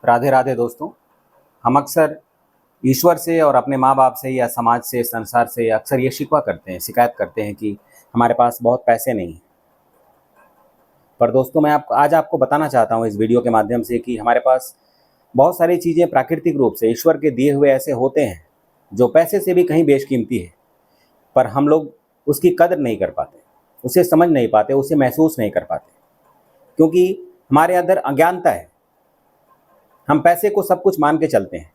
राधे राधे दोस्तों। हम अक्सर ईश्वर से और अपने माँ बाप से या समाज से, संसार से अक्सर ये शिकवा करते हैं, शिकायत करते हैं कि हमारे पास बहुत पैसे नहीं हैं। पर दोस्तों, मैं आज आपको बताना चाहता हूँ इस वीडियो के माध्यम से कि हमारे पास बहुत सारी चीज़ें प्राकृतिक रूप से ईश्वर के दिए हुए ऐसे होते हैं जो पैसे से भी कहीं बेशकीमती है, पर हम लोग उसकी कदर नहीं कर पाते, उसे समझ नहीं पाते, उसे महसूस नहीं कर पाते, क्योंकि हमारे अंदर अज्ञानता है। हम पैसे को सब कुछ मान के चलते हैं,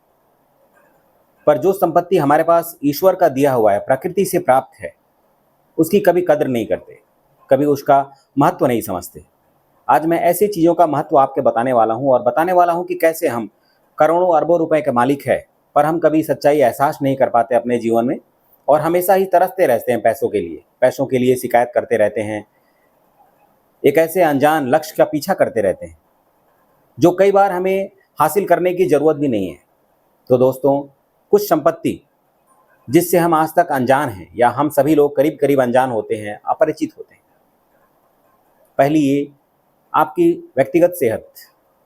पर जो संपत्ति हमारे पास ईश्वर का दिया हुआ है, प्रकृति से प्राप्त है, उसकी कभी कदर नहीं करते, कभी उसका महत्व नहीं समझते। आज मैं ऐसी चीज़ों का महत्व आपके बताने वाला हूँ और बताने वाला हूँ कि कैसे हम करोड़ों अरबों रुपए के मालिक है, पर हम कभी सच्चाई एहसास नहीं कर पाते अपने जीवन में और हमेशा ही तरसते रहते हैं पैसों के लिए शिकायत करते रहते हैं। एक ऐसे अनजान लक्ष्य का पीछा करते रहते हैं जो कई बार हमें हासिल करने की ज़रूरत भी नहीं है। तो दोस्तों, कुछ संपत्ति जिससे हम आज तक अनजान हैं, या हम सभी लोग करीब करीब अनजान होते हैं, अपरिचित होते हैं। पहली ये आपकी व्यक्तिगत सेहत।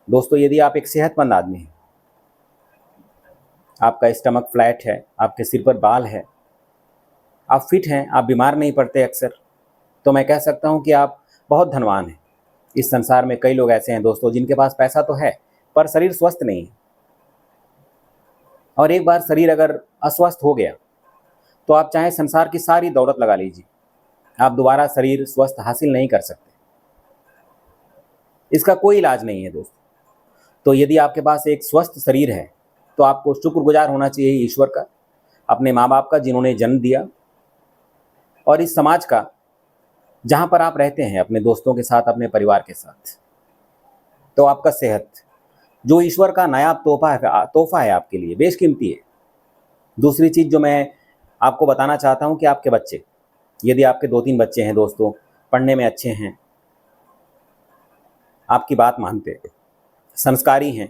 दोस्तों, यदि आप एक सेहतमंद आदमी हैं, आपका स्टमक फ्लैट है, आपके सिर पर बाल है, आप फिट हैं, आप बीमार नहीं पड़ते अक्सर, तो मैं कह सकता हूं कि आप बहुत धनवान हैं। इस संसार में कई लोग ऐसे हैं दोस्तों जिनके पास पैसा तो है पर शरीर स्वस्थ नहीं है, और एक बार शरीर अगर अस्वस्थ हो गया तो आप चाहे संसार की सारी दौलत लगा लीजिए, आप दोबारा शरीर स्वस्थ हासिल नहीं कर सकते। इसका कोई इलाज नहीं है दोस्तों। तो यदि आपके पास एक स्वस्थ शरीर है तो आपको शुक्रगुजार होना चाहिए ईश्वर का, अपने माँ बाप का जिन्होंने जन्म दिया, और इस समाज का जहाँ पर आप रहते हैं, अपने दोस्तों के साथ, अपने परिवार के साथ। तो आपका सेहत जो ईश्वर का नायाब तोहफा है आपके लिए, बेशकीमती है। दूसरी चीज़ जो मैं आपको बताना चाहता हूँ कि आपके बच्चे, यदि आपके 2-3 बच्चे हैं दोस्तों, पढ़ने में अच्छे हैं, आपकी बात मानते हैं, संस्कारी हैं,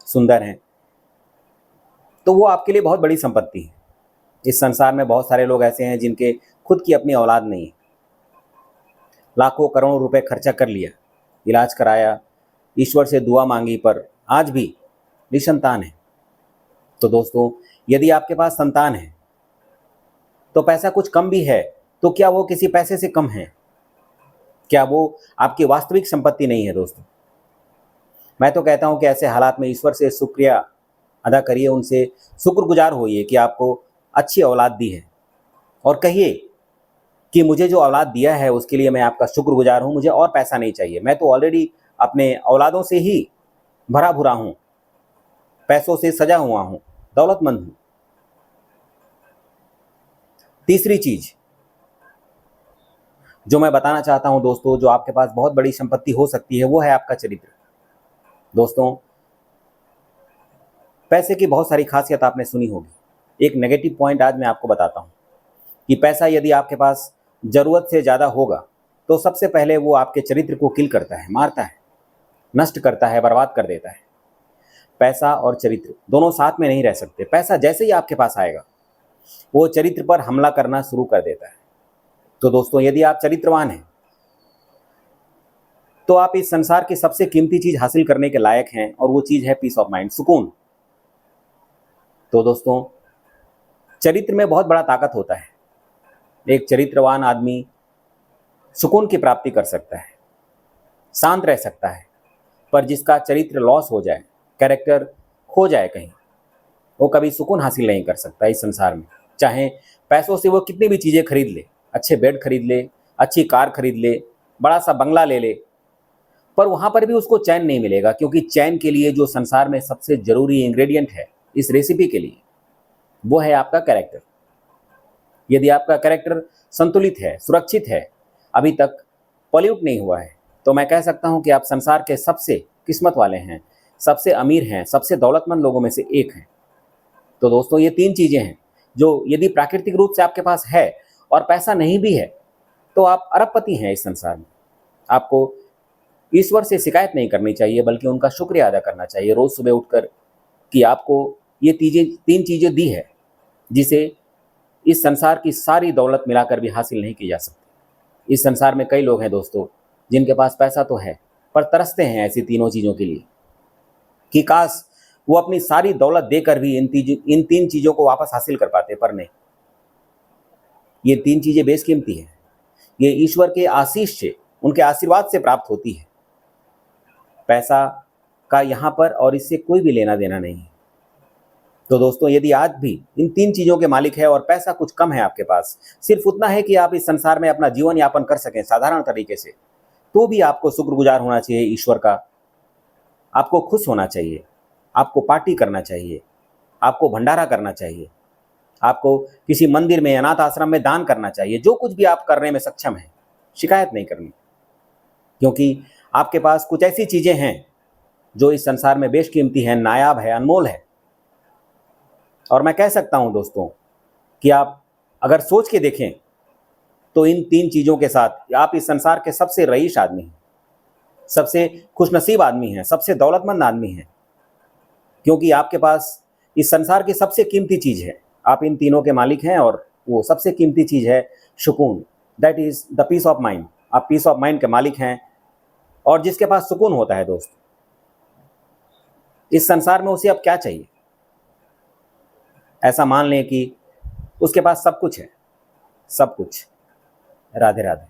सुंदर हैं, तो वो आपके लिए बहुत बड़ी संपत्ति है। इस संसार में बहुत सारे लोग ऐसे हैं जिनके खुद की अपनी औलाद नहीं है, लाखों करोड़ों रुपए खर्चा कर लिया, इलाज कराया, ईश्वर से दुआ मांगी, पर आज भी निसंतान है। तो दोस्तों, यदि आपके पास संतान है तो पैसा कुछ कम भी है तो क्या वो किसी पैसे से कम है? क्या वो आपकी वास्तविक संपत्ति नहीं है? दोस्तों, मैं तो कहता हूं कि ऐसे हालात में ईश्वर से शुक्रिया अदा करिए, उनसे शुक्रगुजार होइए कि आपको अच्छी औलाद दी है, और कहिए कि मुझे जो औलाद दिया है उसके लिए मैं आपका शुक्रगुजार हूं, मुझे और पैसा नहीं चाहिए, मैं तो ऑलरेडी अपने औलादों से ही भरा भुरा हूं, पैसों से सजा हुआ हूं, दौलतमंद हूं। तीसरी चीज जो मैं बताना चाहता हूं दोस्तों, जो आपके पास बहुत बड़ी संपत्ति हो सकती है, वो है आपका चरित्र। दोस्तों, पैसे की बहुत सारी खासियत आपने सुनी होगी। एक नेगेटिव पॉइंट आज मैं आपको बताता हूं कि पैसा यदि आपके पास जरूरत से ज़्यादा होगा तो सबसे पहले वो आपके चरित्र को किल करता है, मारता है, नष्ट करता है, बर्बाद कर देता है। पैसा और चरित्र दोनों साथ में नहीं रह सकते। पैसा जैसे ही आपके पास आएगा वो चरित्र पर हमला करना शुरू कर देता है। तो दोस्तों, यदि आप चरित्रवान हैं तो आप इस संसार की सबसे कीमती चीज हासिल करने के लायक हैं, और वो चीज है पीस ऑफ माइंड, सुकून। तो दोस्तों, चरित्र में बहुत बड़ा ताकत होता है। एक चरित्रवान आदमी सुकून की प्राप्ति कर सकता है, शांत रह सकता है, पर जिसका चरित्र लॉस हो जाए, कैरेक्टर खो जाए कहीं, वो कभी सुकून हासिल नहीं कर सकता इस संसार में। चाहे पैसों से वो कितनी भी चीज़ें खरीद ले, अच्छे बेड खरीद ले, अच्छी कार खरीद ले, बड़ा सा बंगला ले ले, पर वहाँ पर भी उसको चैन नहीं मिलेगा, क्योंकि चैन के लिए जो संसार में सबसे ज़रूरी इंग्रेडिएंट है इस रेसिपी के लिए, वो है आपका कैरेक्टर। यदि आपका कैरेक्टर संतुलित है, सुरक्षित है, अभी तक पॉल्यूट नहीं हुआ है, तो मैं कह सकता हूं कि आप संसार के सबसे किस्मत वाले हैं, सबसे अमीर हैं, सबसे दौलतमंद लोगों में से एक हैं। तो दोस्तों, ये 3 चीज़ें हैं जो यदि प्राकृतिक रूप से आपके पास है और पैसा नहीं भी है तो आप अरबपति हैं इस संसार में। आपको ईश्वर से शिकायत नहीं करनी चाहिए, बल्कि उनका शुक्रिया अदा करना चाहिए रोज़ सुबह उठकर कि आपको ये 3 चीज़ें दी है जिसे इस संसार की सारी दौलत मिलाकर भी हासिल नहीं की जा सकती। इस संसार में कई लोग हैं दोस्तों जिनके पास पैसा तो है पर तरसते हैं ऐसी तीनों चीज़ों के लिए। कि काश वो अपनी सारी दौलत देकर भी इन तीन चीज़ों को वापस हासिल कर पाते, पर नहीं। ये तीन चीज़ें बेशकीमती हैं। ये ईश्वर के आशीष से, उनके आशीर्वाद से प्राप्त होती है। पैसा का यहाँ पर और इससे कोई भी लेना देना नहीं है। तो दोस्तों, यदि आज भी इन तीन चीज़ों के मालिक है और पैसा कुछ कम है आपके पास, सिर्फ उतना है कि आप इस संसार में अपना जीवन यापन कर सकें साधारण तरीके से, तो भी आपको शुक्रगुजार होना चाहिए ईश्वर का। आपको खुश होना चाहिए, आपको पार्टी करना चाहिए, आपको भंडारा करना चाहिए, आपको किसी मंदिर में, अनाथ आश्रम में दान करना चाहिए। जो कुछ भी आप करने में सक्षम हैं, शिकायत नहीं करनी, क्योंकि आपके पास कुछ ऐसी चीज़ें हैं जो इस संसार में बेशकीमती हैं, नायाब है, अनमोल है। और मैं कह सकता हूं दोस्तों कि आप अगर सोच के देखें तो इन तीन चीज़ों के साथ आप इस संसार के सबसे रईस आदमी हैं, सबसे खुशनसीब आदमी हैं, सबसे दौलतमंद आदमी हैं, क्योंकि आपके पास इस संसार की सबसे कीमती चीज़ है। आप इन तीनों के मालिक हैं और वो सबसे कीमती चीज़ है सुकून, that is the peace of mind. आप पीस ऑफ माइंड के मालिक हैं, और जिसके पास सुकून होता है दोस्त, इस संसार में उसे अब क्या चाहिए। ऐसा मान लें कि उसके पास सब कुछ है, सब कुछ। राधे राधे।